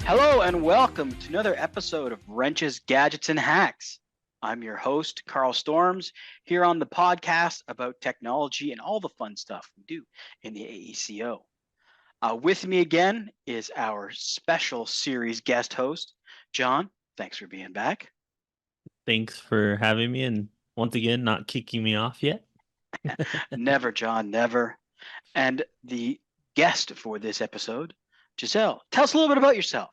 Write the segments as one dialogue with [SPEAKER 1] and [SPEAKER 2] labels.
[SPEAKER 1] Hello and welcome to another episode of Wrenches, Gadgets, and Hacks. I'm your host, Carl Storms, here on the podcast about technology and all the fun stuff we do in the AECO. With me again is our special series guest host, John. Thanks for being back.
[SPEAKER 2] Thanks for having me and once again not kicking me off yet.
[SPEAKER 1] Never, John, never. And the guest for this episode, Jisell. Tell us a little bit about yourself.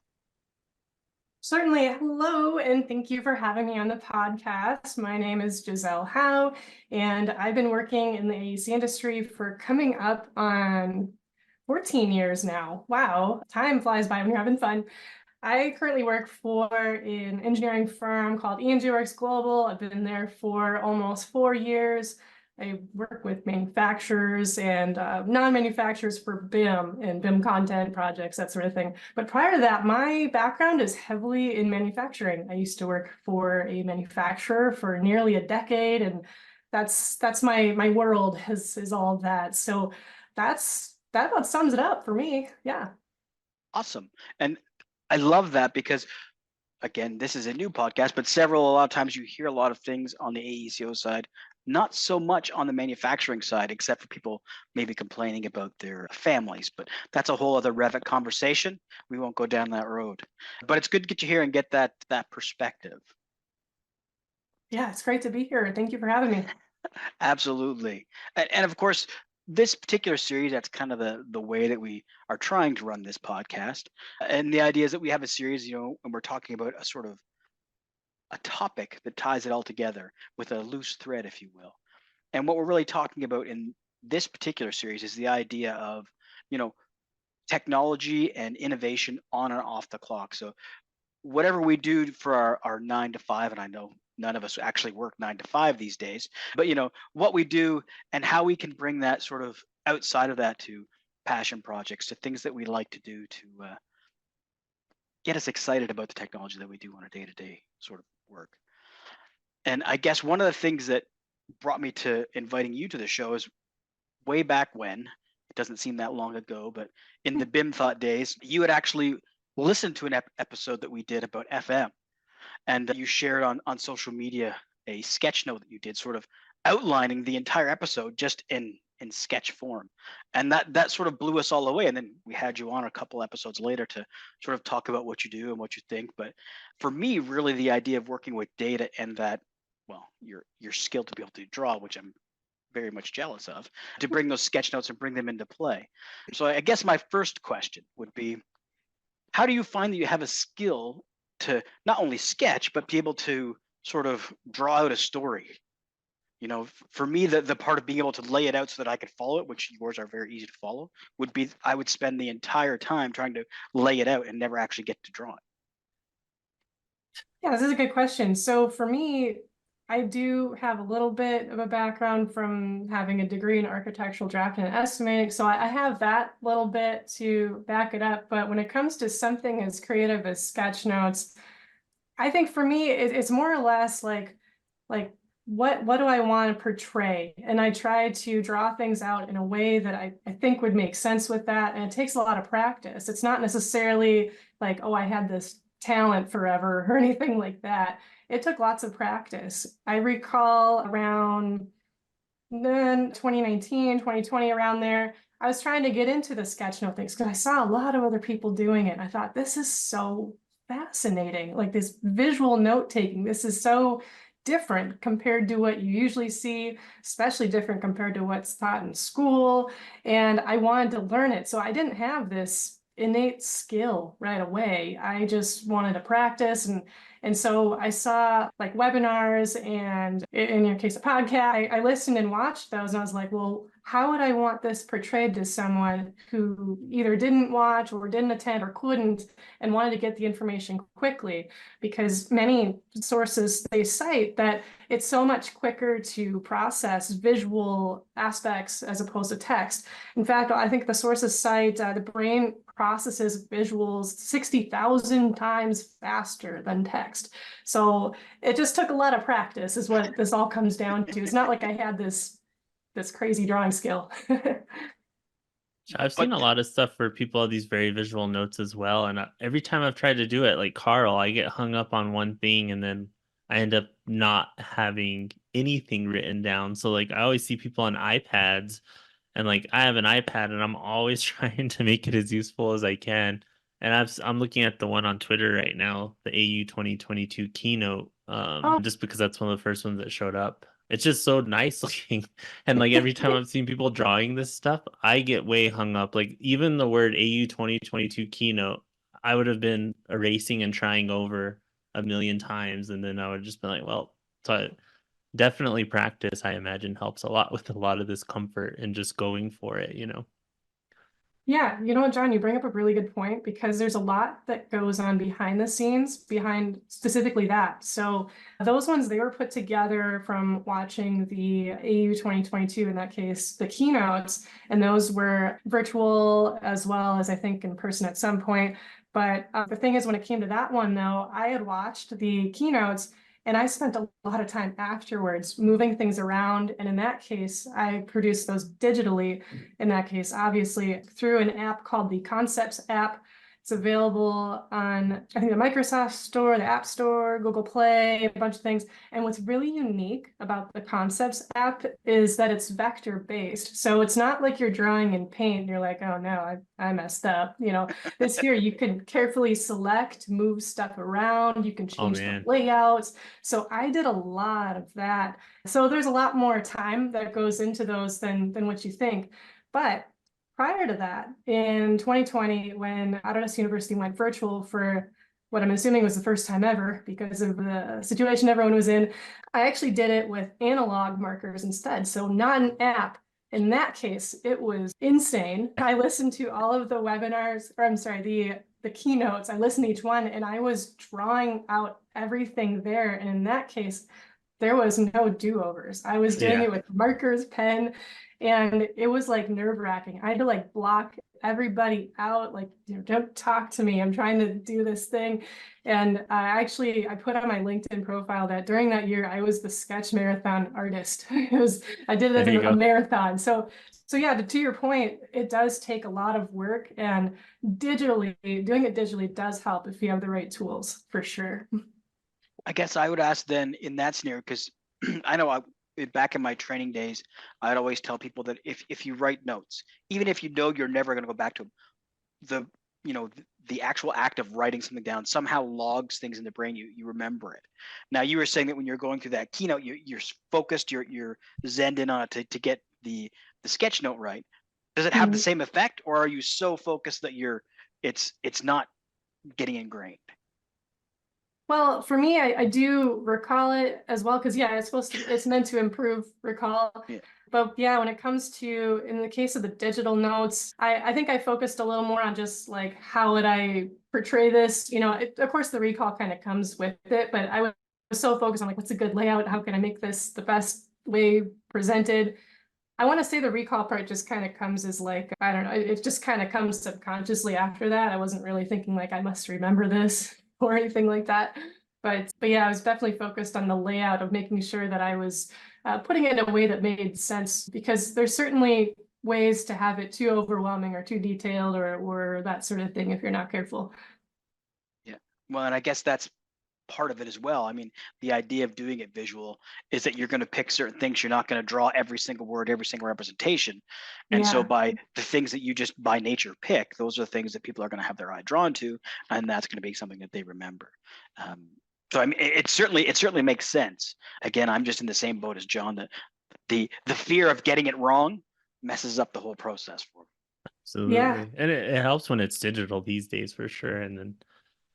[SPEAKER 3] Certainly. Hello, and thank you for having me on the podcast. My name is Jisell Howe, and I've been working in the AEC industry for coming up on 14 years now. Wow, time flies by when you're having fun. I currently work for an engineering firm called E&G Works Global. I've been there for almost 4 years. I work with manufacturers and non-manufacturers for BIM and BIM content projects, that sort of thing. But prior to that, my background is heavily in manufacturing. I used to work for a manufacturer for nearly a decade, and that's my world is all of that. So that about sums it up for me. Yeah.
[SPEAKER 1] Awesome. And I love that because, again, this is a new podcast, but a lot of times you hear a lot of things on the AECO side, not so much on the manufacturing side, except for people maybe complaining about their families. But that's a whole other Revit conversation. We won't go down that road. But it's good to get you here and get that perspective.
[SPEAKER 3] Yeah, it's great to be here. Thank you for having me.
[SPEAKER 1] Absolutely. And of course, this particular series, that's kind of the way that we are trying to run this podcast. And the idea is that we have a series, and we're talking about a sort of a topic that ties it all together with a loose thread, if you will. And what we're really talking about in this particular series is the idea of, technology and innovation on and off the clock. So whatever we do for our 9 to 5, and I know none of us actually work 9 to 5 these days, but what we do and how we can bring that sort of outside of that to passion projects, to things that we like to do to get us excited about the technology that we do on a day-to-day sort of work. And I guess one of the things that brought me to inviting you to the show is way back when, it doesn't seem that long ago, but in the BIM Thought days, you had actually listened to an episode that we did about FM. And you shared on social media a sketch note that you did, sort of outlining the entire episode just in sketch form. And that sort of blew us all away. And then we had you on a couple episodes later to sort of talk about what you do and what you think. But for me, really the idea of working with data and that, well, your skill to be able to draw, which I'm very much jealous of, to bring those sketch notes and bring them into play. So I guess my first question would be, how do you find that you have a skill to not only sketch, but be able to sort of draw out a story? For me, the part of being able to lay it out so that I could follow it, which yours are very easy to follow, would be I would spend the entire time trying to lay it out and never actually get to draw it.
[SPEAKER 3] Yeah, this is a good question. So for me, I do have a little bit of a background from having a degree in architectural drafting and estimating. So I have that little bit to back it up. But when it comes to something as creative as Sketchnotes, I think for me, it's more or less like what do I want to portray? And I try to draw things out in a way that I think would make sense with that. And it takes a lot of practice. It's not necessarily like, oh, I had this talent forever or anything like that. It took lots of practice. I recall around 2019, 2020, around there, I was trying to get into the sketchnote things because I saw a lot of other people doing it. I thought, this is so fascinating, like this visual note taking. This is so different compared to what you usually see, especially different compared to what's taught in school. And I wanted to learn it. So I didn't have this innate skill right away. I just wanted to practice. And so I saw like webinars and in your case, a podcast. I listened and watched those and I was like, well, how would I want this portrayed to someone who either didn't watch or didn't attend or couldn't and wanted to get the information quickly? Because many sources, they cite that it's so much quicker to process visual aspects as opposed to text. In fact, I think the sources cite the brain processes visuals 60,000 times faster than text. So it just took a lot of practice is what this all comes down to. It's not like I had this crazy drawing skill.
[SPEAKER 2] I've
[SPEAKER 1] But
[SPEAKER 2] seen a lot of stuff where people have these very visual notes as well, and every time I've tried to do it, like Carl, I get hung up on one thing, and then I end up not having anything written down. So like I always see people on iPads, and like I have an iPad, and I'm always trying to make it as useful as I can. And I'm looking at the one on Twitter right now, the AU 2022 keynote,
[SPEAKER 3] Oh,
[SPEAKER 2] just because that's one of the first ones that showed up. It's just so nice looking. And like every time I've seen people drawing this stuff, I get way hung up. Like even the word AU 2022 keynote, I would have been erasing and trying over a million times. And then I would just be like, well, so definitely practice, I imagine, helps a lot with a lot of this comfort and just going for it, you know?
[SPEAKER 3] yeah, you know what, John, you bring up a really good point because there's a lot that goes on behind the scenes, behind specifically that. So those ones, they were put together from watching the AU 2022, in that case, the keynotes, and those were virtual as well as I think in person at some point. But the thing is, when it came to that one, though, I had watched the keynotes and I spent a lot of time afterwards moving things around. And in that case, I produced those digitally. In that case, obviously, through an app called the Concepts app. It's available on, I think, the Microsoft Store, the App Store, Google Play, a bunch of things. And what's really unique about the Concepts app is that it's vector based. So it's not like you're drawing in paint and you're like, oh no, I messed up. You know, this here, you can carefully select, move stuff around, you can
[SPEAKER 2] Oh
[SPEAKER 3] change the
[SPEAKER 2] man.
[SPEAKER 3] layouts. So I did a lot of that. So there's a lot more time that goes into those than what you think. But prior to that, in 2020, when Autodesk University went virtual for what I'm assuming was the first time ever because of the situation everyone was in, I actually did it with analog markers instead. So not an app. In that case, it was insane. I listened to all of the webinars, or I'm sorry, the keynotes. I listened to each one and I was drawing out everything there. And in that case, there was no do-overs. I was doing
[SPEAKER 2] Yeah.
[SPEAKER 3] it with markers, pen, and it was like nerve-wracking. I had to like block everybody out, like, you know, don't talk to me. I'm trying to do this thing. And I put on my LinkedIn profile that during that year, I was the sketch marathon artist. I did it as
[SPEAKER 2] There you
[SPEAKER 3] a
[SPEAKER 2] go.
[SPEAKER 3] marathon. So yeah, to your point, it does take a lot of work, and doing it digitally does help if you have the right tools, for sure.
[SPEAKER 1] I guess I would ask then in that scenario, because I know back in my training days, I'd always tell people that if you write notes, even if you know you're never going to go back to them, the the actual act of writing something down somehow logs things in the brain. You remember it. Now you were saying that when you're going through that keynote, you're focused, you're zened in on it to get the sketch note right. Does it have the same effect, or are you so focused that it's not getting ingrained?
[SPEAKER 3] Well, for me, I do recall it as well, because yeah, it's meant to improve recall.
[SPEAKER 1] Yeah.
[SPEAKER 3] But yeah, when it comes to, in the case of the digital notes, I think I focused a little more on just like, how would I portray this? You know, of course the recall kind of comes with it, but I was so focused on like, what's a good layout? How can I make this the best way presented? I want to say the recall part just kind of comes as like, I don't know, it just kind of comes subconsciously after that. I wasn't really thinking like, I must remember this or anything like that. But yeah, I was definitely focused on the layout of making sure that I was putting it in a way that made sense, because there's certainly ways to have it too overwhelming or too detailed or that sort of thing if you're not careful.
[SPEAKER 1] Yeah. Well, and I guess that's part of it as well. I mean, the idea of doing it visual is that you're going to pick certain things. You're not going to draw every single word, every single representation. And so
[SPEAKER 3] Yeah.
[SPEAKER 1] by the things that you just by nature pick, those are things that people are going to have their eye drawn to, and that's going to be something that they remember. So I mean, it certainly makes sense. Again, I'm just in the same boat as John. That the fear of getting it wrong messes up the whole process for me.
[SPEAKER 3] Yeah.
[SPEAKER 2] Absolutely. And it helps when it's digital these days for sure. And then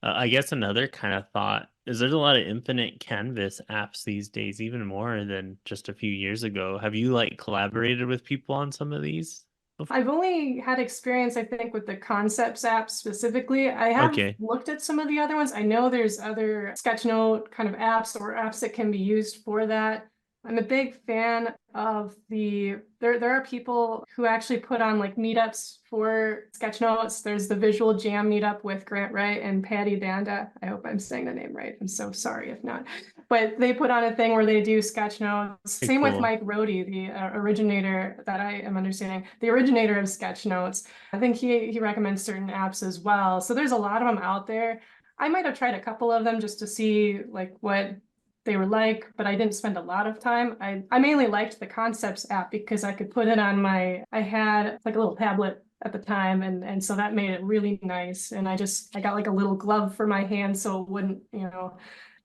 [SPEAKER 2] I guess another kind of thought is there's a lot of infinite canvas apps these days, even more than just a few years ago. Have you like collaborated with people on some of these before?
[SPEAKER 3] I've only had experience, I think, with the Concepts app specifically. I have
[SPEAKER 2] Okay.
[SPEAKER 3] looked at some of the other ones. I know there's other Sketchnote kind of apps or apps that can be used for that. I'm a big fan of there are people who actually put on like meetups for Sketchnotes. There's the Visual Jam meetup with Grant Wright and Patty Danda. I hope I'm saying the name right. I'm so sorry if not. But they put on a thing where they do sketch notes.
[SPEAKER 2] Pretty
[SPEAKER 3] Same with
[SPEAKER 2] cool.
[SPEAKER 3] Mike Rohde, the originator that I am understanding, the originator of sketch notes. I think he recommends certain apps as well. So there's a lot of them out there. I might have tried a couple of them just to see like what they were like, but I didn't spend a lot of time. I mainly liked the Concepts app because I could put it on I had like a little tablet at the time, and so that made it really nice. And I got like a little glove for my hand so it wouldn't,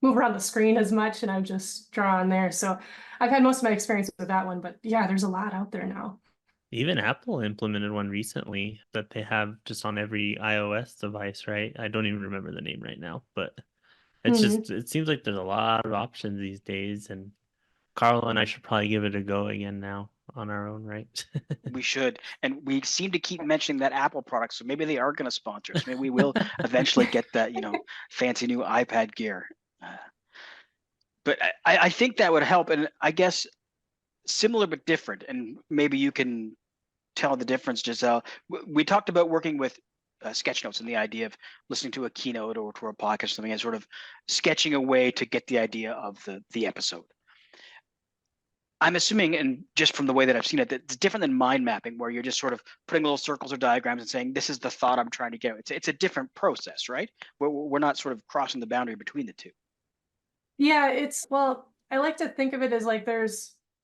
[SPEAKER 3] move around the screen as much, and I would just draw on there. So I've had most of my experience with that one, but yeah, there's a lot out there now.
[SPEAKER 2] Even Apple implemented one recently that they have just on every iOS device, right? I don't even remember the name right now, but it's
[SPEAKER 3] Mhm.
[SPEAKER 2] just, it seems like there's a lot of options these days. And Carl and I should probably give it a go again now on our own, right?
[SPEAKER 1] We should, and we seem to keep mentioning that Apple product, so maybe they are going to sponsor us. Maybe we will eventually get that, fancy new iPad gear. But I think that would help, and I guess similar but different. And maybe you can tell the difference, Jisell. We talked about working with Sketchnotes and the idea of listening to a keynote or to a podcast or something and sort of sketching a way to get the idea of the episode. I'm assuming, and just from the way that I've seen it, that it's different than mind mapping, where you're just sort of putting little circles or diagrams and saying, this is the thought I'm trying to get. It's a different process, right? We're not sort of crossing the boundary between the two.
[SPEAKER 3] Yeah, well, I like to think of it as like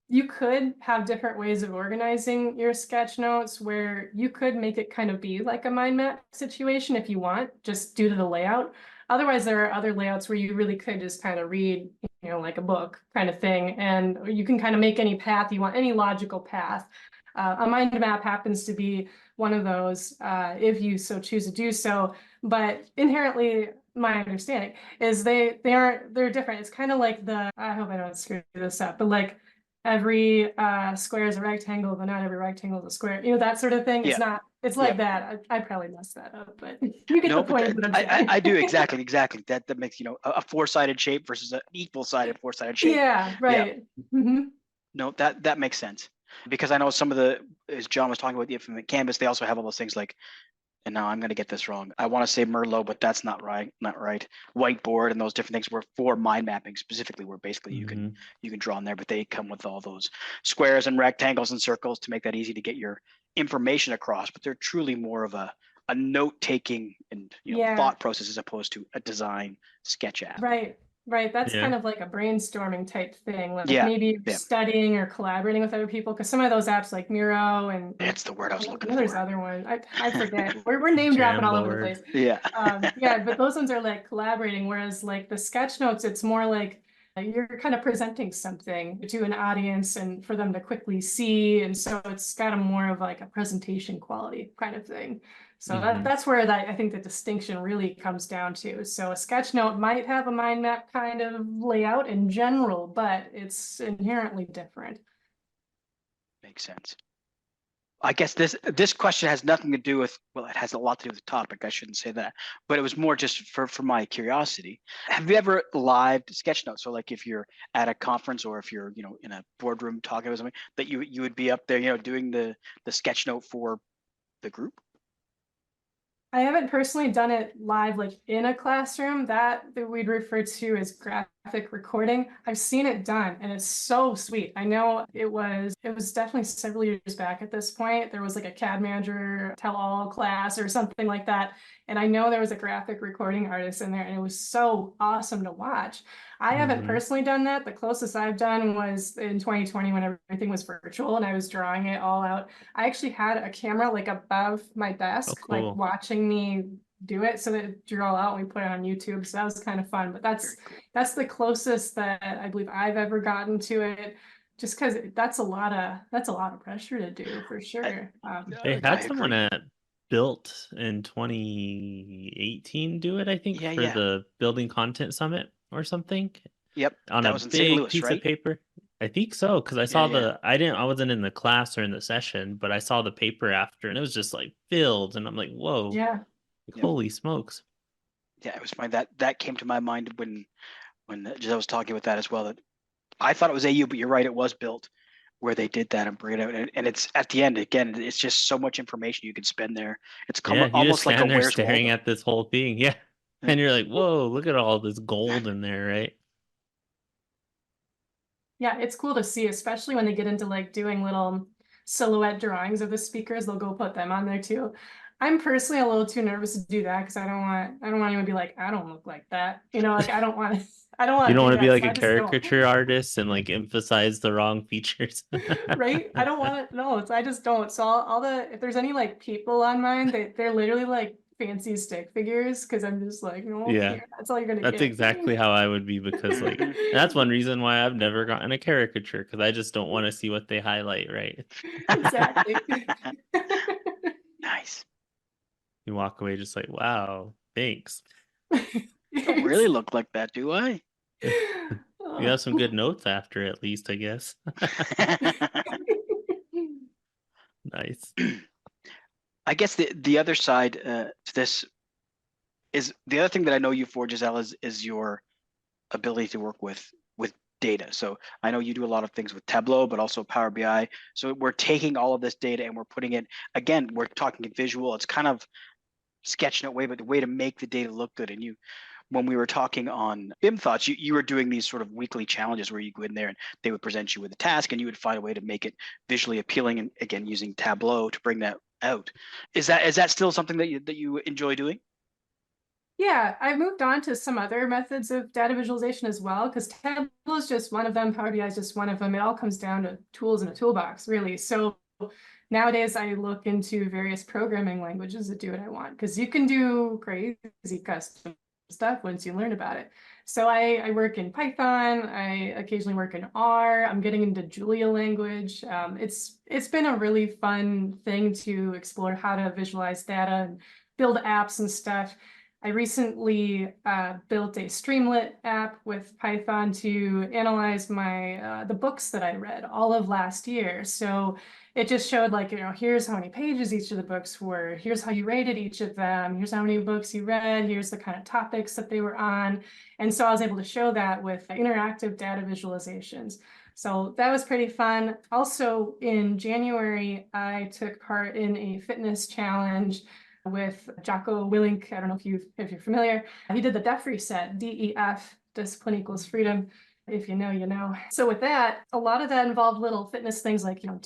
[SPEAKER 3] you could have different ways of organizing your sketch notes where you could make it kind of be like a mind map situation if you want, just due to the layout. Otherwise, there are other layouts where you really could just kind of read, like a book kind of thing, and you can kind of make any path you want, any logical path. A mind map happens to be one of those, if you so choose to do so, but inherently, my understanding is they're different. It's kind of like I hope I don't screw this up, but like every square is a rectangle, but not every rectangle is a square. That sort of thing. It's
[SPEAKER 1] Yeah.
[SPEAKER 3] not. It's
[SPEAKER 1] Yeah.
[SPEAKER 3] like that. I probably messed that up, but you get
[SPEAKER 1] No,
[SPEAKER 3] the point of what I'm saying.
[SPEAKER 1] I do exactly. That makes a four-sided shape versus an equal-sided four-sided shape.
[SPEAKER 3] Yeah. Right. Mm-hmm.
[SPEAKER 1] No, that makes sense, because I know some of as John was talking about the Infinite Canvas, they also have all those things like, and now I'm going to get this wrong, I want to say Merlot, but that's not right. Whiteboard and those different things were for mind mapping specifically, where basically you can draw in there, but they come with all those squares and rectangles and circles to make that easy to get your information across. But they're truly more of a note taking and thought process as opposed to a design sketch app.
[SPEAKER 3] Right. That's
[SPEAKER 2] Yeah.
[SPEAKER 3] kind of like a brainstorming type thing. Like
[SPEAKER 1] Yeah.
[SPEAKER 3] maybe studying or collaborating with other people, because some of those apps like Miro and
[SPEAKER 1] That's the word I was looking
[SPEAKER 3] there's
[SPEAKER 1] for.
[SPEAKER 3] other one. I forget. We're name dropping all over the place.
[SPEAKER 1] Yeah.
[SPEAKER 3] Yeah, but those ones are like collaborating, whereas like the sketch notes, it's more like you're kind of presenting something to an audience and for them to quickly see, and so it's got a more of like a presentation quality kind of thing. So that's where I think the distinction really comes down to. So a sketch note might have a mind map kind of layout in general, but it's inherently different.
[SPEAKER 1] Makes sense. I guess this question has nothing to do with, well, it has a lot to do with the topic. I shouldn't say that, but it was more just for my curiosity. Have you ever live sketch notes? So like if you're at a conference or if you're, in a boardroom talking about something, that you would be up there, doing the sketch note for the group?
[SPEAKER 3] I haven't personally done it live, like in a classroom, that we'd refer to as graphic recording. I've seen it done and it's so sweet. I know it was definitely several years back at this point. There was like a CAD manager tell-all class or something like that. And I know there was a graphic recording artist in there, and it was so awesome to watch. I haven't personally done that. The closest I've done was in 2020 when everything was virtual and I was drawing it all out. I actually had a camera like above my desk,
[SPEAKER 2] cool.
[SPEAKER 3] like watching me do it, so that it drew all out and we put it on YouTube. So that was kind of fun. But that's the closest that I believe I've ever gotten to it. Just because that's a lot of pressure to do, for sure.
[SPEAKER 2] They had someone at Built in 2018 do it, I think, for the Building Content Summit or something.
[SPEAKER 1] Yep,
[SPEAKER 2] on
[SPEAKER 1] that
[SPEAKER 2] a
[SPEAKER 1] was in
[SPEAKER 2] big
[SPEAKER 1] St. Louis,
[SPEAKER 2] piece
[SPEAKER 1] right?
[SPEAKER 2] of paper. I think so, because I saw I wasn't in the class or in the session, but I saw the paper after, and it was just like filled, and I'm like, whoa, holy smokes.
[SPEAKER 1] Yeah, it was funny that came to my mind when Jisell was talking about that as well. That I thought it was AU, but you're right, it was Built where they did that and bring it out, and it's at the end again. It's just so much information you could spend there. It's almost like a Where's
[SPEAKER 2] staring
[SPEAKER 1] Waldo?
[SPEAKER 2] at this whole thing, and you're like, whoa, look at all this gold in there, right?
[SPEAKER 3] Yeah, it's cool to see, especially when they get into like doing little silhouette drawings of the speakers, they'll go put them on there too. I'm personally a little too nervous to do that because I don't want anyone to be like, I don't look like that. You know, like I don't want to I don't
[SPEAKER 2] You
[SPEAKER 3] want
[SPEAKER 2] don't
[SPEAKER 3] to
[SPEAKER 2] want
[SPEAKER 3] do
[SPEAKER 2] to be
[SPEAKER 3] that.
[SPEAKER 2] like
[SPEAKER 3] So
[SPEAKER 2] a
[SPEAKER 3] I just don't.
[SPEAKER 2] caricature artist and like emphasize the wrong features.
[SPEAKER 3] Right? I don't want to no, so I just don't. So all the if there's any like people on mine, they're literally like fancy stick figures because I'm just like, no,
[SPEAKER 2] Yeah.
[SPEAKER 3] here, that's all you're gonna
[SPEAKER 2] That's
[SPEAKER 3] get.
[SPEAKER 2] exactly how I would be because like
[SPEAKER 1] Mhm.
[SPEAKER 2] that's one reason why I've never gotten a caricature because I just don't want to see what they highlight, right?
[SPEAKER 3] Exactly.
[SPEAKER 1] Nice.
[SPEAKER 2] You walk away just like, wow, thanks.
[SPEAKER 1] Don't really look like that, do I?
[SPEAKER 2] You have some good notes after at least, I guess. Nice.
[SPEAKER 1] I guess the other side to this is the other thing that I know you for, Jisell, is your ability to work with data. So I know you do a lot of things with Tableau, but also Power BI. So we're taking all of this data and we're putting it, again, we're talking visual. It's kind of Sketchnote way, but the way to make the data look good. And you, when we were talking on BIM Thoughts, you were doing these sort of weekly challenges where you go in there and they would present you with a task and you would find a way to make it visually appealing. And again, using Tableau to bring that out. Is that still something that you enjoy doing?
[SPEAKER 3] Yeah, I've moved on to some other methods of data visualization as well, because Tableau is just one of them, Power BI is just one of them. It all comes down to tools in a toolbox, really. So nowadays I look into various programming languages that do what I want, because you can do crazy custom stuff once you learn about it. So I work in Python, I occasionally work in R, I'm getting into Julia language. It's been a really fun thing to explore how to visualize data and build apps and stuff. I recently built a Streamlit app with Python to analyze my the books that I read all of last year. So it just showed like, you know, here's how many pages each of the books were, here's how you rated each of them, here's how many books you read, here's the kind of topics that they were on. And so I was able to show that with interactive data visualizations. So that was pretty fun. Also in January, I took part in a fitness challenge with Jocko Willink. I don't know if you're familiar. He did the DEF reset, DEF, discipline equals freedom. If you know, you know. So with that, a lot of that involved little fitness things like, you know,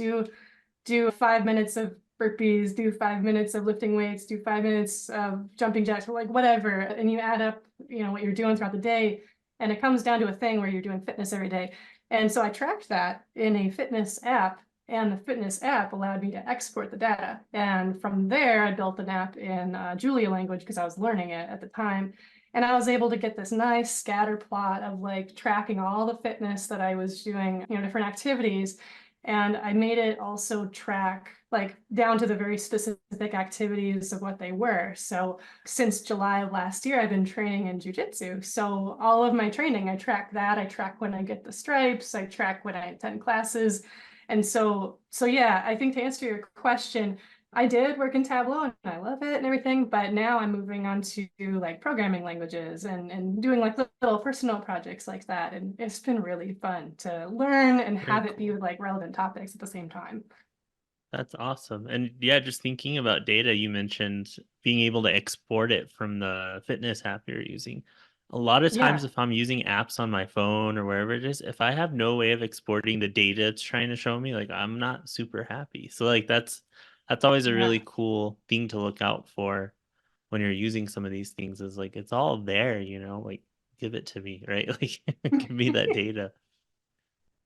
[SPEAKER 3] do 5 minutes of burpees, do 5 minutes of lifting weights, do 5 minutes of jumping jacks, or like whatever. And you add up, you know, what you're doing throughout the day. And it comes down to a thing where you're doing fitness every day. And so I tracked that in a fitness app, and the fitness app allowed me to export the data. And from there, I built an app in Julia language because I was learning it at the time. And I was able to get this nice scatter plot of like tracking all the fitness that I was doing, you know, different activities. And I made it also track like down to the very specific activities of what they were. So since July of last year, I've been training in jujitsu. So all of my training, I track that. I track when I get the stripes. I track when I attend classes. And so yeah, I think to answer your question, I did work in Tableau and I love it and everything, but now I'm moving on to like programming languages and doing like little personal projects like that. And it's been really fun to learn and
[SPEAKER 2] Very
[SPEAKER 3] have it be
[SPEAKER 2] cool.
[SPEAKER 3] with like relevant topics at the same time.
[SPEAKER 2] That's awesome. And yeah, just thinking about data, you mentioned being able to export it from the fitness app you're using. A lot of times,
[SPEAKER 3] Yeah.
[SPEAKER 2] if I'm using apps on my phone or wherever it is, if I have no way of exporting the data it's trying to show me, like I'm not super happy. So like that's always a
[SPEAKER 3] Yeah.
[SPEAKER 2] really cool thing to look out for when you're using some of these things is like it's all there, like give it to me, right? Like give me that data.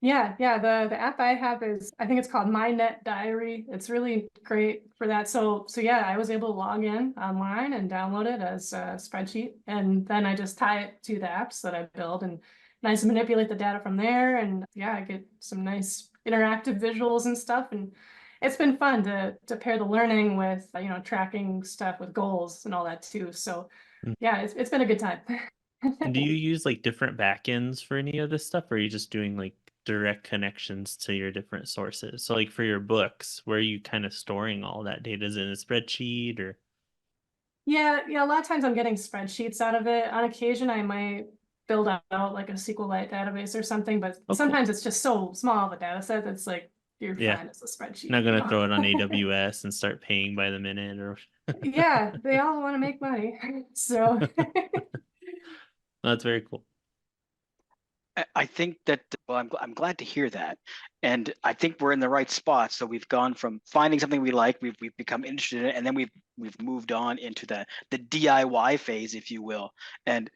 [SPEAKER 3] Yeah, the app I have is I think it's called My Net Diary. It's really great for that. So yeah, I was able to log in online and download it as a spreadsheet, and then I just tie it to the apps that I build and nice manipulate the data from there. And yeah, I get some nice interactive visuals and stuff. And it's been fun to pair the learning with you know tracking stuff with goals and all that too. So yeah, it's been a good time.
[SPEAKER 2] And do you use like different backends for any of this stuff, or are you just doing like direct connections to your different sources? So like for your books, where are you kind of storing all that data? Is it in a spreadsheet or
[SPEAKER 3] Yeah, a lot of times I'm getting spreadsheets out of it. On occasion, I might build out like a SQLite database or something, but
[SPEAKER 2] oh cool.
[SPEAKER 3] sometimes it's just so small of a data set that's like you're
[SPEAKER 2] Yeah.
[SPEAKER 3] fine as a spreadsheet,
[SPEAKER 2] Not
[SPEAKER 3] you
[SPEAKER 2] gonna
[SPEAKER 3] know?
[SPEAKER 2] throw it on AWS and start paying by the minute or
[SPEAKER 3] Yeah, they all want to make money. So
[SPEAKER 2] that's very cool.
[SPEAKER 1] I think that, well, I'm glad to hear that, and I think we're in the right spot. So we've gone from finding something we like, we've become interested in it, and then we've moved on into the DIY phase, if you will. And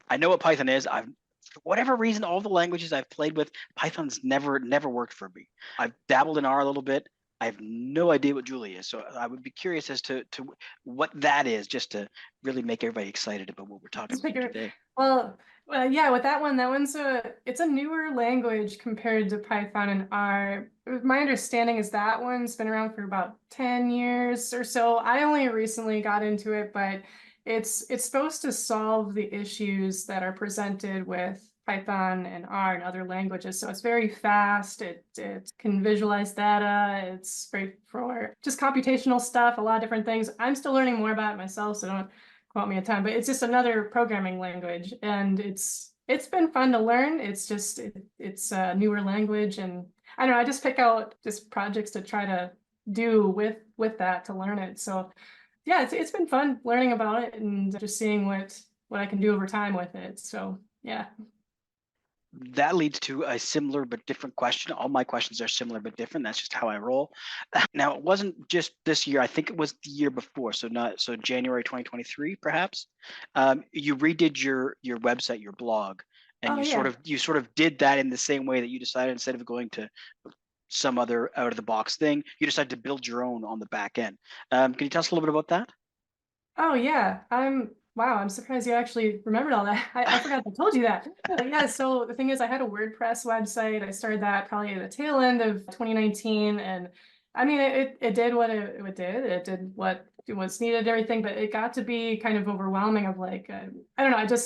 [SPEAKER 1] I know what Python is. For whatever reason, all the languages I've played with, Python's never worked for me. I've dabbled in R a little bit. I have no idea what Julie is, so I would be curious as to what that is, just to really make everybody excited about what we're talking about today.
[SPEAKER 3] Well, yeah, with that one's it's a newer language compared to Python and R. My understanding is that one's been around for about 10 years or so. I only recently got into it, but it's supposed to solve the issues that are presented with Python and R and other languages. So it's very fast. It can visualize data. It's great for just computational stuff, a lot of different things. I'm still learning more about it myself, so don't quote me a ton, but it's just another programming language, and it's been fun to learn. It's just it's a newer language, and I don't know, I just pick out just projects to try to do with that to learn it. So yeah, it's been fun learning about it and just seeing what I can do over time with it. So yeah.
[SPEAKER 1] That leads to a similar but different question. All my questions are similar but different. That's just how I roll. Now, it wasn't just this year. I think it was the year before. So January 2023, perhaps. You redid your website, your blog, and
[SPEAKER 3] Oh,
[SPEAKER 1] you sort of did that in the same way that you decided, instead of going to some other out of the box thing, you decided to build your own on the back end. Can you tell us a little bit about that?
[SPEAKER 3] Oh yeah, wow, I'm surprised you actually remembered all that. I forgot I told you that. But yeah, so the thing is I had a WordPress website. I started that probably at the tail end of 2019, and I mean it did what it did. It did what was needed and everything, but it got to be kind of overwhelming of like I don't know,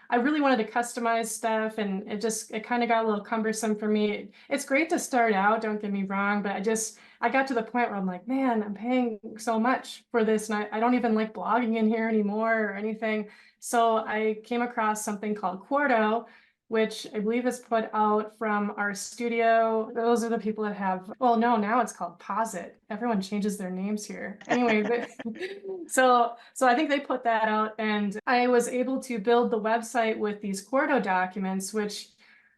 [SPEAKER 3] I really wanted to customize stuff, and it kind of got a little cumbersome for me. It's great to start out, don't get me wrong, but I got to the point where I'm like, man, I'm paying so much for this, and I don't even like blogging in here anymore or anything. So I came across something called Quarto, which I believe is put out from our studio. Those are the people that have, well, no, now it's called Posit. Everyone changes their names here. Anyway, so I think they put that out, and I was able to build the website with these Quarto documents, which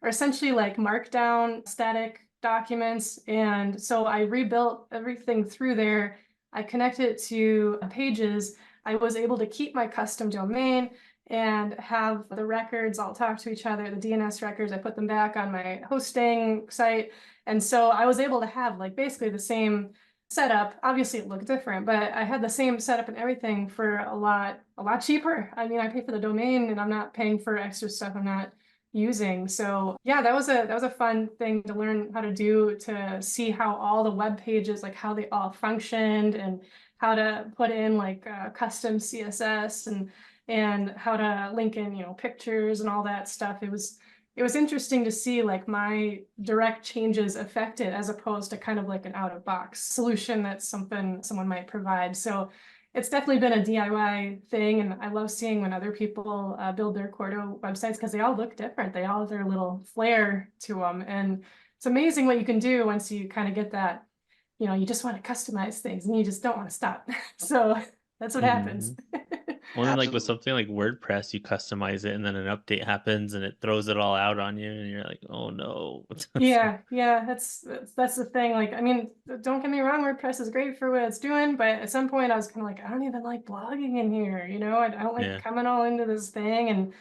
[SPEAKER 3] are essentially like markdown static documents. And so I rebuilt everything through there. I connected it to pages. I was able to keep my custom domain and have the records all talk to each other, the DNS records. I put them back on my hosting site. And so I was able to have like basically the same setup. Obviously it looked different, but I had the same setup and everything for a lot cheaper. I mean, I pay for the domain and I'm not paying for extra stuff I'm not using. So yeah, that was a fun thing to learn how to do, to see how all the web pages, like how they all functioned, and how to put in like custom CSS, and how to link in, pictures and all that stuff. It was interesting to see like my direct changes affected, as opposed to kind of like an out of box solution that's something someone might provide. So it's definitely been a DIY thing, and I love seeing when other people build their Quarto websites, because they all look different. They all have their little flair to them, and it's amazing what you can do once you kind of get that, you just want to customize things and you just don't want to stop. So that's what happens.
[SPEAKER 2] Well, then, like with
[SPEAKER 1] Absolutely.
[SPEAKER 2] something like WordPress, you customize it and then an update happens and it throws it all out on you, and you're like, oh no.
[SPEAKER 3] Yeah, that's the thing. Like, I mean, don't get me wrong, WordPress is great for what it's doing, but at some point I was kind of like, I don't even like blogging in here, I don't like
[SPEAKER 2] Yeah.
[SPEAKER 3] coming all into this thing, and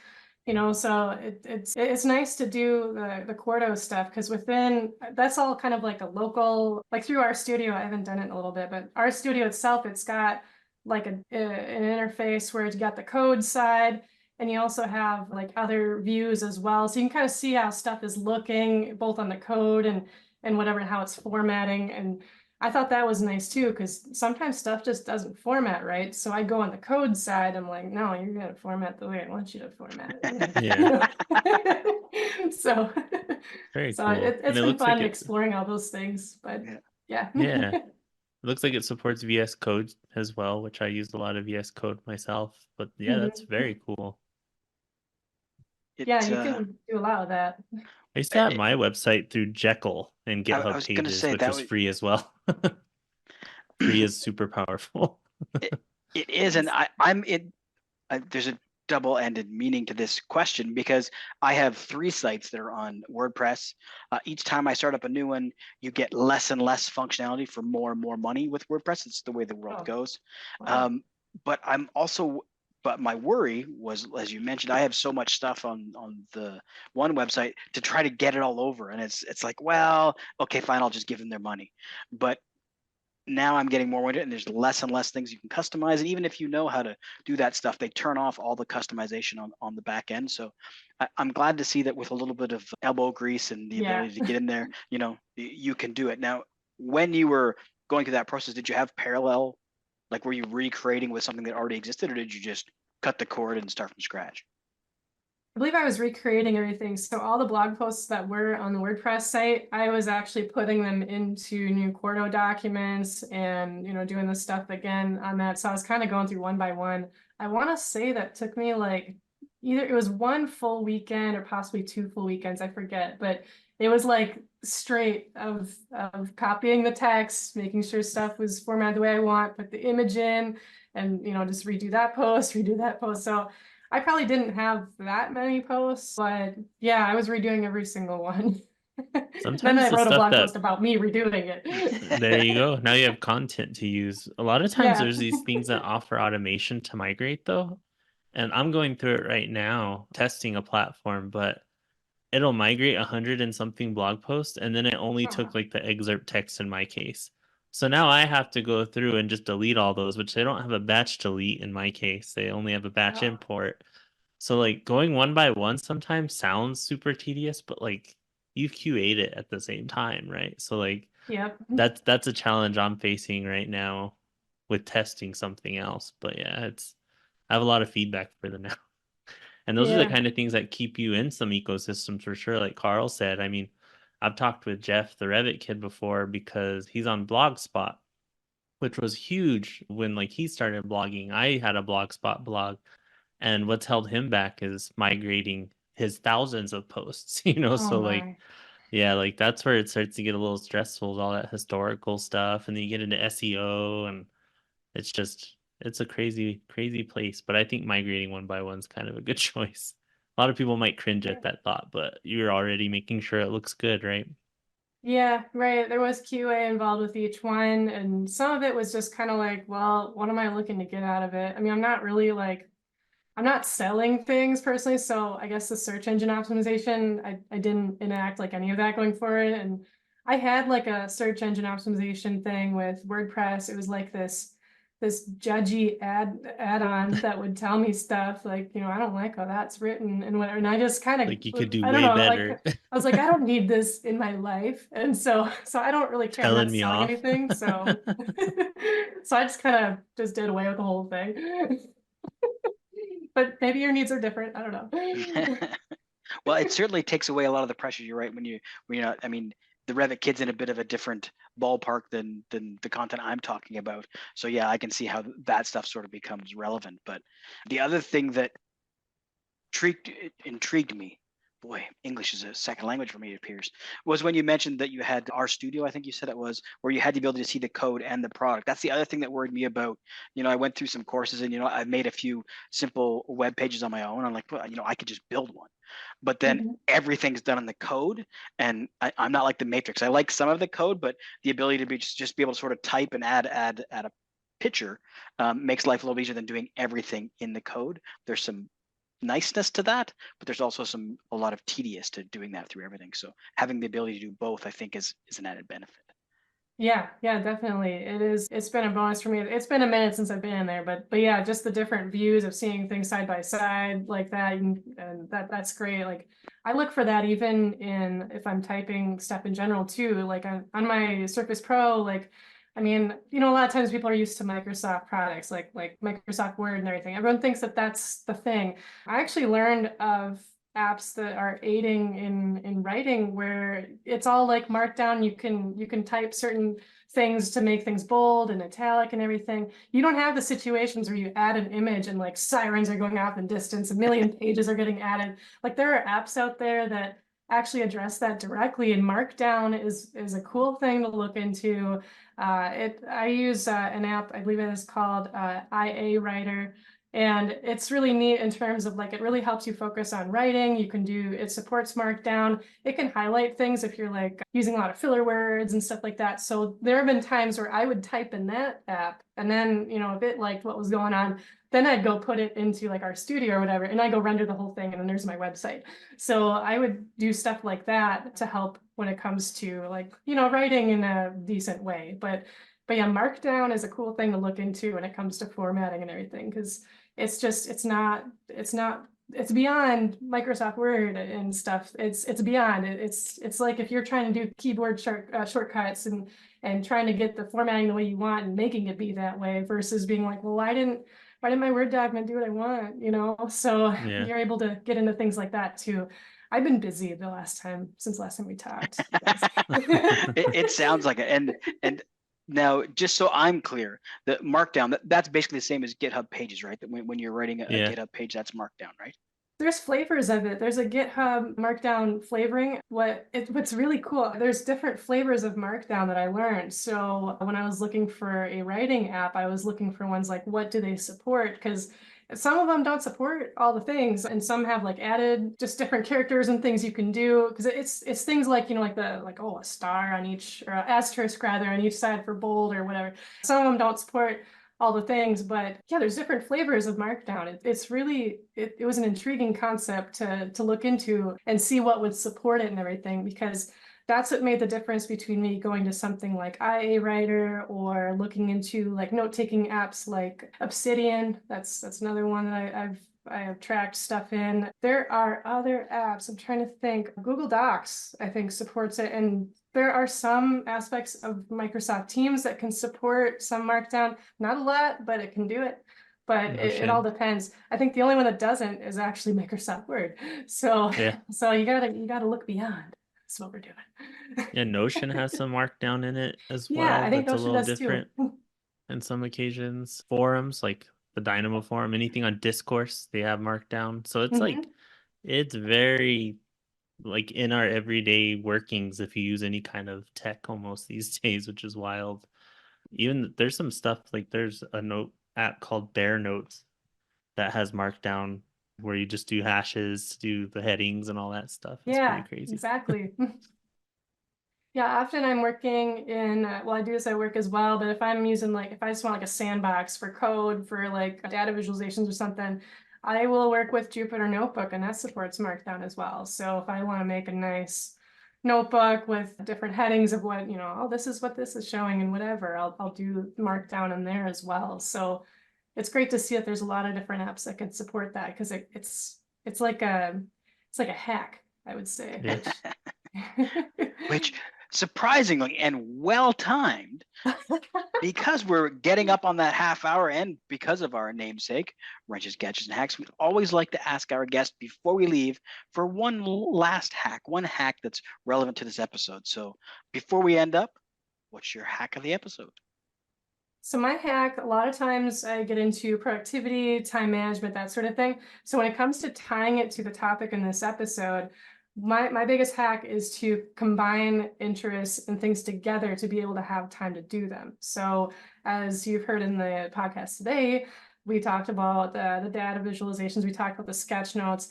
[SPEAKER 3] so it's nice to do the Quarto stuff, because that's all kind of like a local, like through our studio. I haven't done it in a little bit, but our studio itself, it's got like an interface where it's got the code side, and you also have like other views as well. So you can kind of see how stuff is looking both on the code and whatever, how it's formatting. And I thought that was nice too, because sometimes stuff just doesn't format right. So I go on the code side, I'm like, no, you're gonna format the way I want you to format it.
[SPEAKER 2] Yeah.
[SPEAKER 3] So
[SPEAKER 2] Very
[SPEAKER 3] so
[SPEAKER 2] cool. And
[SPEAKER 3] it's
[SPEAKER 2] it
[SPEAKER 3] been
[SPEAKER 2] looks like
[SPEAKER 3] fun
[SPEAKER 2] it,
[SPEAKER 3] exploring all those things. But
[SPEAKER 1] Yeah.
[SPEAKER 3] yeah.
[SPEAKER 2] yeah. It looks like it supports VS Code as well, which I use a lot of VS Code myself. But yeah, that's
[SPEAKER 3] Mhm.
[SPEAKER 2] very cool.
[SPEAKER 3] Yeah,
[SPEAKER 1] It,
[SPEAKER 3] you can do a lot of that.
[SPEAKER 2] I used to have my website through Jekyll and
[SPEAKER 1] I
[SPEAKER 2] GitHub
[SPEAKER 1] was gonna
[SPEAKER 2] Pages,
[SPEAKER 1] say
[SPEAKER 2] which
[SPEAKER 1] that
[SPEAKER 2] was free as well. Free is super powerful.
[SPEAKER 1] it is, and I'm it. There's a double-ended meaning to this question, because I have 3 sites that are on WordPress. Each time I start up a new one, you get less and less functionality for more and more money with WordPress. It's the way the world
[SPEAKER 3] Oh,
[SPEAKER 1] goes.
[SPEAKER 3] wow.
[SPEAKER 1] But my worry was, as you mentioned, I have so much stuff on the one website to try to get it all over, and it's like, well, okay, fine, I'll just give them their money. But now I'm getting more into it, and there's less and less things you can customize. And even if you know how to do that stuff, they turn off all the customization on the back end. So I'm glad to see that with a little bit of elbow grease and the
[SPEAKER 3] Yeah.
[SPEAKER 1] ability to get in there, you can do it. Now, when you were going through that process, did you have parallel, like were you recreating with something that already existed, or did you just cut the cord and start from scratch?
[SPEAKER 3] I believe I was recreating everything. So all the blog posts that were on the WordPress site, I was actually putting them into new Quarto documents and, doing the stuff again on that. So I was kind of going through one by one. I want to say that took me like either it was one full weekend or possibly 2 full weekends. I forget, but it was like straight of copying the text, making sure stuff was formatted the way I want, put the image in, and just redo that post, redo that post. So I probably didn't have that many posts, but yeah, I was redoing every single one. Then
[SPEAKER 2] Sometimes
[SPEAKER 3] I
[SPEAKER 2] the
[SPEAKER 3] wrote a
[SPEAKER 2] stuff
[SPEAKER 3] blog
[SPEAKER 2] that
[SPEAKER 3] post about me redoing it.
[SPEAKER 2] there you go. Now you have content to use. A lot of times
[SPEAKER 3] Yeah.
[SPEAKER 2] there's these things that offer automation to migrate though. And I'm going through it right now, testing a platform, but it'll migrate 100 and something blog posts, and then it only
[SPEAKER 3] Oh,
[SPEAKER 2] took like the excerpt text in my case. So now I have to go through and just delete all those, which they don't have a batch delete in my case. They only have a batch
[SPEAKER 3] wow.
[SPEAKER 2] import. So like going one by one sometimes sounds super tedious, but like you've QA'd it at the same time, right? So like
[SPEAKER 3] Yep.
[SPEAKER 2] that's a challenge I'm facing right now with testing something else. But yeah, I have a lot of feedback for them now. And those are the
[SPEAKER 3] Yeah.
[SPEAKER 2] kind of things that keep you in some ecosystems for sure. Like Carl said, I mean, I've talked with Jeff, the Revit kid, before because he's on Blogspot, which was huge when like he started blogging. I had a Blogspot blog, and what's held him back is migrating his thousands of posts,
[SPEAKER 3] Oh
[SPEAKER 2] so like
[SPEAKER 3] my.
[SPEAKER 2] yeah, like that's where it starts to get a little stressful, with all that historical stuff, and then you get into SEO, and it's a crazy, crazy place. But I think migrating one by one is kind of a good choice. A lot of people might cringe at that thought, but you're already making sure it looks good, right?
[SPEAKER 3] Yeah, right. There was QA involved with each one, and some of it was just kind of like, well, what am I looking to get out of it? I mean, I'm not selling things personally, so I guess the search engine optimization, I didn't enact like any of that going forward. And I had like a search engine optimization thing with WordPress. It was like this judgy add-on that would tell me stuff like, I don't like how that's written and whatever. And I just kind
[SPEAKER 2] Like you could
[SPEAKER 3] of,
[SPEAKER 2] do
[SPEAKER 3] I don't
[SPEAKER 2] way
[SPEAKER 3] know, like
[SPEAKER 2] better.
[SPEAKER 3] I was like, I don't need this in my life. And so I don't really care. I'm not
[SPEAKER 2] Telling me
[SPEAKER 3] selling
[SPEAKER 2] off.
[SPEAKER 3] anything. So so I just kind of just did away with the whole thing. But maybe your needs are different. I don't know.
[SPEAKER 1] Well, it certainly takes away a lot of the pressure. You're right, when you're not. I mean, the Revit kid's in a bit of a different ballpark than the content I'm talking about. So yeah, I can see how that stuff sort of becomes relevant. But the other thing that intrigued me, boy, English is a second language for me, it appears, was when you mentioned that you had RStudio, I think you said it was, where you had the ability to see the code and the product. That's the other thing that worried me about. I went through some courses, and I've made a few simple web pages on my own. I'm like, well, I could just build one. But then
[SPEAKER 3] Mhm.
[SPEAKER 1] everything's done in the code, and I'm not like the Matrix. I like some of the code, but the ability to just be able to sort of type and add a picture makes life a little easier than doing everything in the code. There's some niceness to that, but there's also a lot of tedious to doing that through everything. So having the ability to do both, I think, is an added benefit.
[SPEAKER 3] Yeah, definitely. It is. It's been a bonus for me. It's been a minute since I've been in there, but yeah, just the different views of seeing things side by side like that, and that's great. Like I look for that even in if I'm typing stuff in general too. Like on my Surface Pro, like I mean, a lot of times people are used to Microsoft products like Microsoft Word and everything. Everyone thinks that that's the thing. I actually learned of apps that are aiding in writing where it's all like markdown. You can type certain things to make things bold and italic and everything. You don't have the situations where you add an image and like sirens are going off in distance, a million pages are getting added. Like there are apps out there that actually address that directly, and markdown is a cool thing to look into. I use an app, I believe it is called IA Writer, And it's really neat in terms of like, it really helps you focus on writing. You can do, it supports Markdown. It can highlight things if you're like using a lot of filler words and stuff like that. So there have been times where I would type in that app and then, if it liked what was going on, then I'd go put it into like our studio or whatever, and I go render the whole thing, and then there's my website. So I would do stuff like that to help when it comes to like, writing in a decent way. But yeah, Markdown is a cool thing to look into when it comes to formatting and everything, because it's beyond Microsoft Word and stuff. It's beyond it. It's like if you're trying to do keyboard shortcuts and trying to get the formatting the way you want and making it be that way versus being like, well, why didn't my Word document do what I want? So
[SPEAKER 2] Yeah.
[SPEAKER 3] you're able to get into things like that too. I've been busy since last time we talked.
[SPEAKER 1] It sounds like it. And now, just so I'm clear, the Markdown, that's basically the same as GitHub Pages, right? That when you're writing a
[SPEAKER 2] Yeah.
[SPEAKER 1] GitHub page, that's Markdown, right?
[SPEAKER 3] There's flavors of it. There's a GitHub Markdown flavoring. What's really cool, there's different flavors of Markdown that I learned. So when I was looking for a writing app, I was looking for ones like, what do they support? Because some of them don't support all the things, and some have like added just different characters and things you can do. Because it's things like, a star on each, or an asterisk rather, on each side for bold or whatever. Some of them don't support all the things, but yeah, there's different flavors of Markdown. It's really, it was an intriguing concept to look into and see what would support it and everything, because that's what made the difference between me going to something like IA Writer or looking into like note-taking apps like Obsidian. That's another one that I have tracked stuff in. There are other apps. I'm trying to think. Google Docs, I think, supports it. And there are some aspects of Microsoft Teams that can support some Markdown. Not a lot, but it can do it. But it all depends. I think the only one that doesn't is actually Microsoft Word. So
[SPEAKER 2] Yeah.
[SPEAKER 3] so you gotta look beyond. That's what we're doing.
[SPEAKER 2] Yeah, Notion has some Markdown in it as
[SPEAKER 3] Yeah,
[SPEAKER 2] well.
[SPEAKER 3] I think
[SPEAKER 2] That's a
[SPEAKER 3] Notion
[SPEAKER 2] little
[SPEAKER 3] does too.
[SPEAKER 2] different in some occasions. Forums like the Dynamo forum, anything on Discourse, they have Markdown. So it's like it's very like in our everyday workings if you use any kind of tech almost these days, which is wild. Even there's some stuff like there's a note app called Bear Notes that has Markdown where you just do hashes, do the headings and all that stuff. It's pretty
[SPEAKER 3] Yeah,
[SPEAKER 2] crazy.
[SPEAKER 3] exactly. Yeah, often I'm working in, well, I do this at work as well, but if I'm using like, if I just want like a sandbox for code, for like data visualizations or something, I will work with Jupyter Notebook, and that supports Markdown as well. So if I want to make a nice notebook with different headings of what, oh, this is what this is showing and whatever, I'll do Markdown in there as well. So it's great to see that there's a lot of different apps that can support that, because it's like a hack, I would say.
[SPEAKER 2] Yeah.
[SPEAKER 1] Which surprisingly and well timed, because we're getting up on that half hour, and because of our namesake, Wrenches, Gadgets, and Hacks, we'd always like to ask our guests before we leave for one last hack, one hack that's relevant to this episode. So before we end up, what's your hack of the episode?
[SPEAKER 3] So my hack, a lot of times I get into productivity, time management, that sort of thing. So when it comes to tying it to the topic in this episode, my biggest hack is to combine interests and things together to be able to have time to do them. So as you've heard in the podcast today, we talked about the data visualizations, we talked about the sketch notes.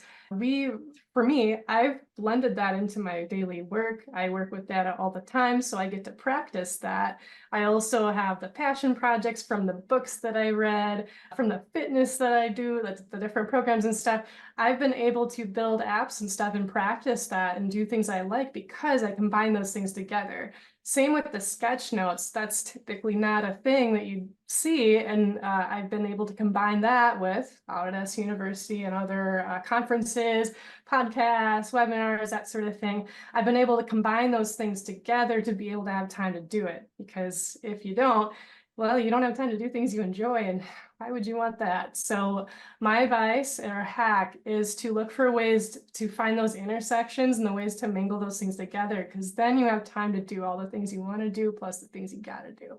[SPEAKER 3] For me, I've blended that into my daily work. I work with data all the time, so I get to practice that. I also have the passion projects from the books that I read, from the fitness that I do, the different programs and stuff. I've been able to build apps and stuff and practice that and do things I like because I combine those things together. Same with the sketch notes. That's typically not a thing that you see, and I've been able to combine that with Autodesk University and other conferences, podcasts, webinars, that sort of thing. I've been able to combine those things together to be able to have time to do it, because if you don't, well, you don't have time to do things you enjoy, and why would you want that? So my advice or hack is to look for ways to find those intersections and the ways to mingle those things together, because then you have time to do all the things you want to do plus the things you got to do.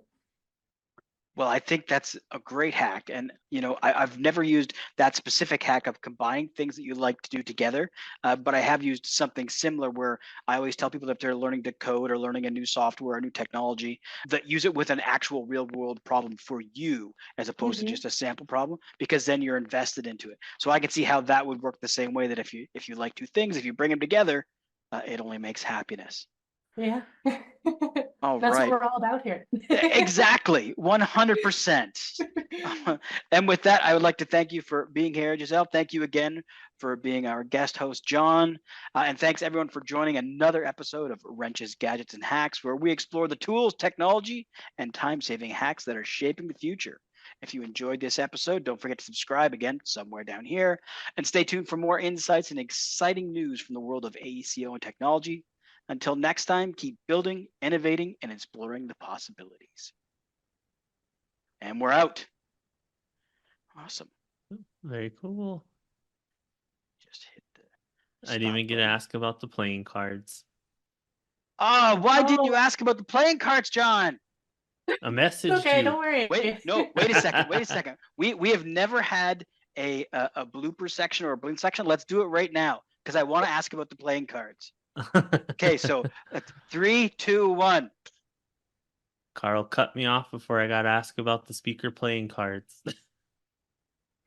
[SPEAKER 1] Well, I think that's a great hack. And, I've never used that specific hack of combining things that you like to do together. But I have used something similar where I always tell people that if they're learning to code or learning a new software, a new technology, that use it with an actual real world problem for you as opposed to
[SPEAKER 3] Mhm.
[SPEAKER 1] just a sample problem, because then you're invested into it. So I can see how that would work the same way, that if you like two things, if you bring them together, it only makes happiness.
[SPEAKER 3] Yeah.
[SPEAKER 1] All
[SPEAKER 3] That's what
[SPEAKER 1] right.
[SPEAKER 3] we're all about here.
[SPEAKER 1] Exactly, 100%. And with that, I would like to thank you for being here, Jisell. Thank you again for being our guest host, John. And thanks everyone for joining another episode of Wrenches, Gadgets, and Hacks, where we explore the tools, technology, and time-saving hacks that are shaping the future. If you enjoyed this episode, don't forget to subscribe again somewhere down here, and stay tuned for more insights and exciting news from the world of AECO and technology. Until next time, keep building, innovating, and exploring the possibilities. And we're out. Awesome.
[SPEAKER 2] Very cool.
[SPEAKER 1] Just hit the
[SPEAKER 2] I didn't
[SPEAKER 1] stop
[SPEAKER 2] even get to
[SPEAKER 1] button.
[SPEAKER 2] ask about the playing cards.
[SPEAKER 1] Why didn't you
[SPEAKER 3] Oh.
[SPEAKER 1] ask about the playing cards, John?
[SPEAKER 2] I messaged
[SPEAKER 3] Okay,
[SPEAKER 2] you.
[SPEAKER 3] don't worry.
[SPEAKER 1] Wait a second. We have never had a blooper section or a balloon section. Let's do it right now, because I want to ask about the playing cards. Okay, so 3, 2, 1.
[SPEAKER 2] Carl cut me off before I got to ask about the speaker playing cards.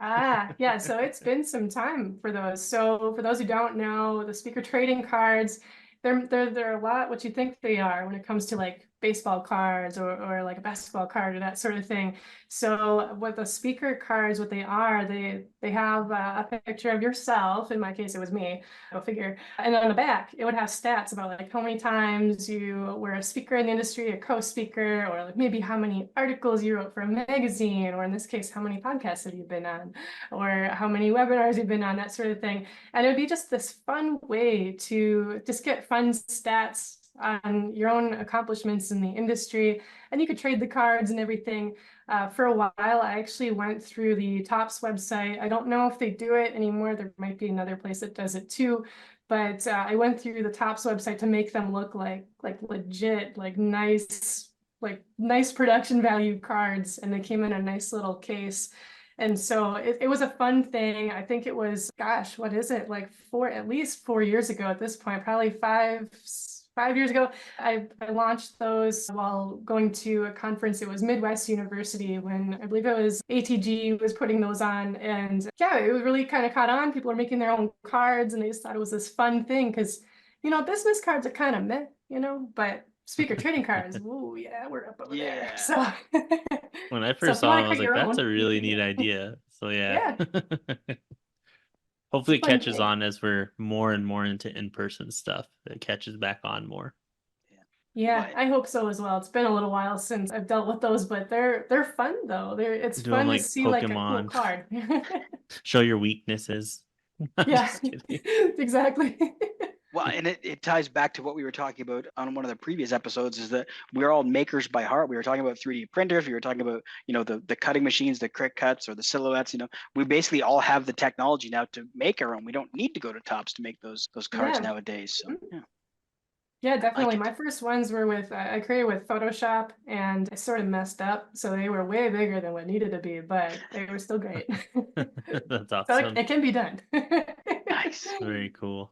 [SPEAKER 3] Yeah, so it's been some time for those. So for those who don't know, the speaker trading cards, they're a lot what you think they are when it comes to like baseball cards or like a basketball card or that sort of thing. So what the speaker cards, what they are, they have a picture of yourself. In my case, it was me, go figure. And on the back, it would have stats about like how many times you were a speaker in the industry, a co-speaker, or like maybe how many articles you wrote for a magazine, or in this case, how many podcasts have you been on, or how many webinars you've been on, that sort of thing. And it would be just this fun way to just get fun stats on your own accomplishments in the industry. And you could trade the cards and everything. For a while, I actually went through the Topps website. I don't know if they do it anymore. There might be another place that does it too. But I went through the Topps website to make them look like legit, like nice production value cards. And they came in a nice little case. And so it was a fun thing. I think it was, gosh, what is it? Like at least 4 years ago at this point, probably 5 years ago, I launched those while going to a conference. It was Midwest University, when I believe it was ATG was putting those on. And yeah, it really kind of caught on. People are making their own cards, and they just thought it was this fun thing because, business cards are kind of meh, but speaker trading cards, ooh, yeah, we're up over there. So
[SPEAKER 2] When I
[SPEAKER 3] so
[SPEAKER 2] first
[SPEAKER 3] if you
[SPEAKER 2] saw
[SPEAKER 3] want
[SPEAKER 2] them,
[SPEAKER 3] to
[SPEAKER 2] I was
[SPEAKER 3] create
[SPEAKER 2] like,
[SPEAKER 3] your
[SPEAKER 2] that's
[SPEAKER 3] own,
[SPEAKER 2] a
[SPEAKER 3] you
[SPEAKER 2] really
[SPEAKER 3] can do
[SPEAKER 2] neat
[SPEAKER 3] that.
[SPEAKER 2] idea. So yeah.
[SPEAKER 3] Yeah.
[SPEAKER 2] Hopefully it
[SPEAKER 3] Fun
[SPEAKER 2] catches
[SPEAKER 3] thing.
[SPEAKER 2] on as we're more and more into in-person stuff. It catches back on more.
[SPEAKER 3] Yeah,
[SPEAKER 1] What?
[SPEAKER 3] I hope so as well. It's been a little while since I've dealt with those, but they're fun though. It's
[SPEAKER 2] Do them
[SPEAKER 3] fun to
[SPEAKER 2] like
[SPEAKER 3] see like a cool
[SPEAKER 2] Pokemon.
[SPEAKER 3] card.
[SPEAKER 2] Show your weaknesses. I'm
[SPEAKER 3] Yeah,
[SPEAKER 2] just kidding.
[SPEAKER 3] exactly.
[SPEAKER 1] Well, and it ties back to what we were talking about on one of the previous episodes, is that we're all makers by heart. We were talking about 3D printers. We were talking about, the cutting machines, the crick cuts or the silhouettes. We basically all have the technology now to make our own. We don't need to go to Topps to make those cards
[SPEAKER 3] Yeah.
[SPEAKER 1] nowadays. So yeah,
[SPEAKER 3] Yeah,
[SPEAKER 1] I like
[SPEAKER 3] definitely.
[SPEAKER 1] it.
[SPEAKER 3] My first ones were with I created with Photoshop, and I sort of messed up, so they were way bigger than what needed to be, but they were still great.
[SPEAKER 2] That's
[SPEAKER 3] So
[SPEAKER 2] awesome.
[SPEAKER 3] it can be done.
[SPEAKER 1] Nice.
[SPEAKER 2] Very cool.